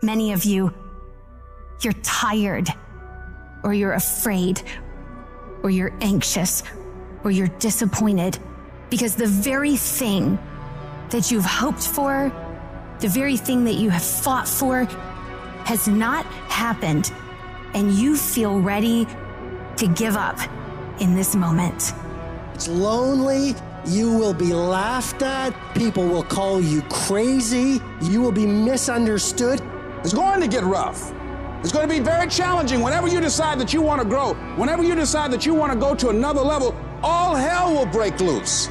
Many of you, you're tired, or you're afraid, or you're anxious, or you're disappointed, because the very thing that you've hoped for, the very thing that you have fought for, has not happened, and you feel ready to give up in this moment. It's lonely. You will be laughed at. People will call you crazy. You will be misunderstood. It's going to get rough. It's going to be very challenging. Whenever you decide that you want to grow, whenever you decide that you want to go to another level, all hell will break loose.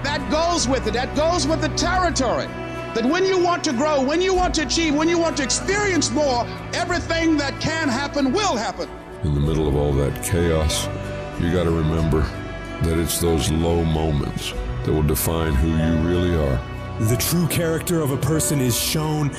That goes with it. That goes with the territory. That when you want to grow, when you want to achieve, when you want to experience more, everything that can happen will happen. In the middle of all that chaos, you got to remember that it's those low moments that will define who you really are. The true character of a person is shown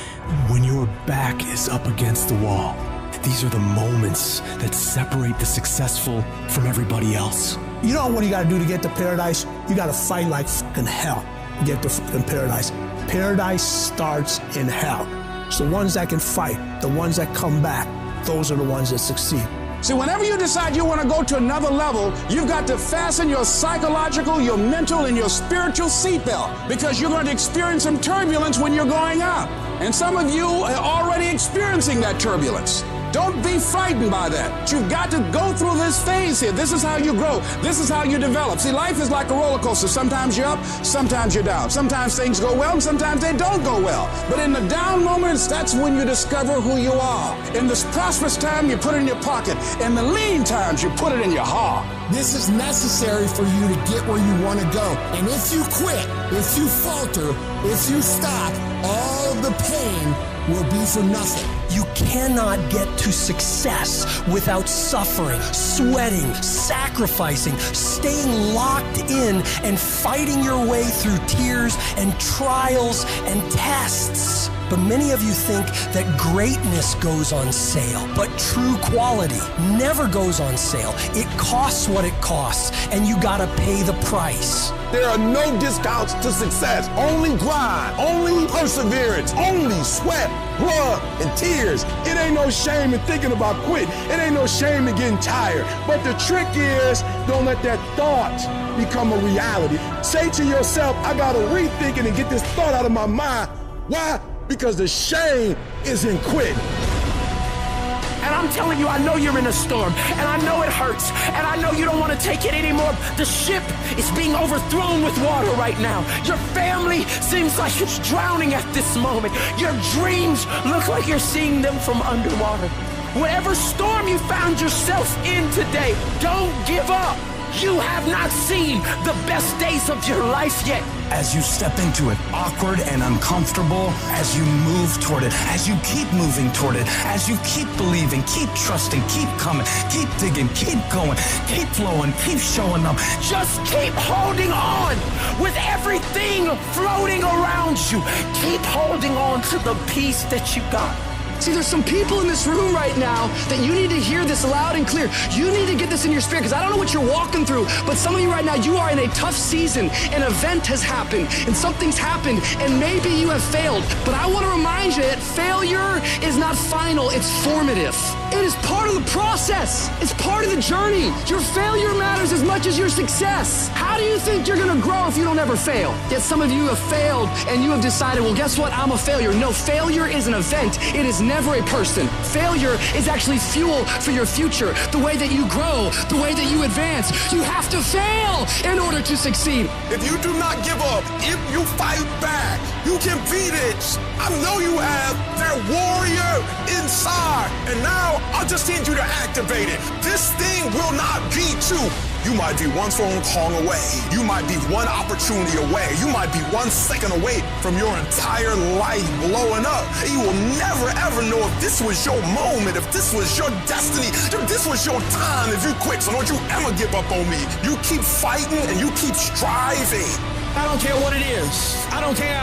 when your back is up against the wall. These are the moments that separate the successful from everybody else. You know what you gotta do to get to paradise? You gotta fight like fucking hell to get to fucking paradise. Paradise starts in hell. It's the ones that can fight, the ones that come back, those are the ones that succeed. See, whenever you decide you want to go to another level, you've got to fasten your psychological, your mental, and your spiritual seatbelt, because you're going to experience some turbulence when you're going up. And some of you are already experiencing that turbulence. Don't be frightened by that. You've got to go through this phase here. This is how you grow. This is how you develop. See, life is like a roller coaster. Sometimes you're up, sometimes you're down. Sometimes things go well, and sometimes they don't go well. But in the down moments, that's when you discover who you are. In this prosperous time, you put it in your pocket. In the lean times, you put it in your heart. This is necessary for you to get where you want to go. And if you quit, if you falter, if you stop, all the pain will be for nothing. You cannot get to success without suffering, sweating, sacrificing, staying locked in, and fighting your way through tears and trials and tests. But many of you think that greatness goes on sale, but true quality never goes on sale. It costs what it costs, and you gotta pay the price. There are no discounts to success. Only grind, only perseverance, only sweat, blood, and tears. It ain't no shame in thinking about quitting. It ain't no shame in getting tired. But the trick is, don't let that thought become a reality. Say to yourself, I gotta rethink it and get this thought out of my mind. Why? Because the shame is in quitting. And I'm telling you, I know you're in a storm, and I know it hurts, and I know you don't want to take it anymore. The ship is being overthrown with water right now. Your family seems like it's drowning at this moment. Your dreams look like you're seeing them from underwater. Whatever storm you found yourself in today, don't give up. You have not seen the best days of your life yet. As you step into it, awkward and uncomfortable, as you move toward it, as you keep moving toward it, as you keep believing, keep trusting, keep coming, keep digging, keep going, keep flowing, keep showing up. Just keep holding on with everything floating around you. Keep holding on to the peace that you got. See, there's some people in this room right now that you need to hear this loud and clear. You need to get this in your spirit, because I don't know what you're walking through, but some of you right now, you are in a tough season. An event has happened, and something's happened, and maybe you have failed. But I want to remind you that failure is not final, it's formative. It is part of the process. It's part of the journey. Your failure matters as much as your success. How do you think you're going to grow if you don't ever fail? Yet some of you have failed, and you have decided, well, guess what? I'm a failure. No, failure is an event. It is never a person. Failure is actually fuel for your future. The way that you grow, the way that you advance. You have to fail in order to succeed. If you do not give up, if you fight back, you can beat it. I know you have that warrior inside. And now I just need you to activate it. This thing will not be two. You might be one phone call away. You might be one opportunity away. You might be 1 second away from your entire life blowing up. You will never ever know if this was your moment, if this was your destiny, if this was your time. If you quit, so don't you ever give up on me. You keep fighting and you keep striving. I don't care what it is. I don't care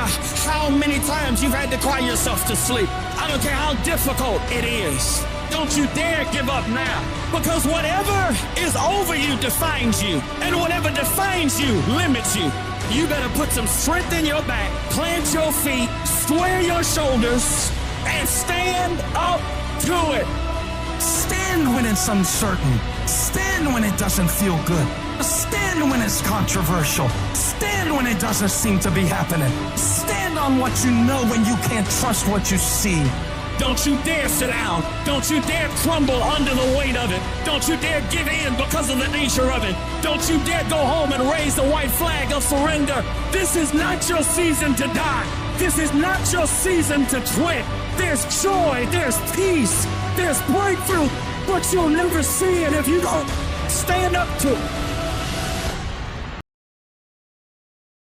how many times you've had to cry yourself to sleep. I don't care how difficult it is. Don't you dare give up now, because whatever is over you defines you, and whatever defines you limits you. You better put some strength in your back, plant your feet, square your shoulders, and stand up to it. Stand when it's uncertain. Stand when it doesn't feel good. Stand when it's controversial. Stand when it doesn't seem to be happening. Stand on what you know when you can't trust what you see. Don't you dare sit down. Don't you dare crumble under the weight of it. Don't you dare give in because of the nature of it. Don't you dare go home and raise the white flag of surrender. This is not your season to die. This is not your season to quit. There's joy, there's peace, there's breakthrough, but you'll never see it if you don't stand up to it.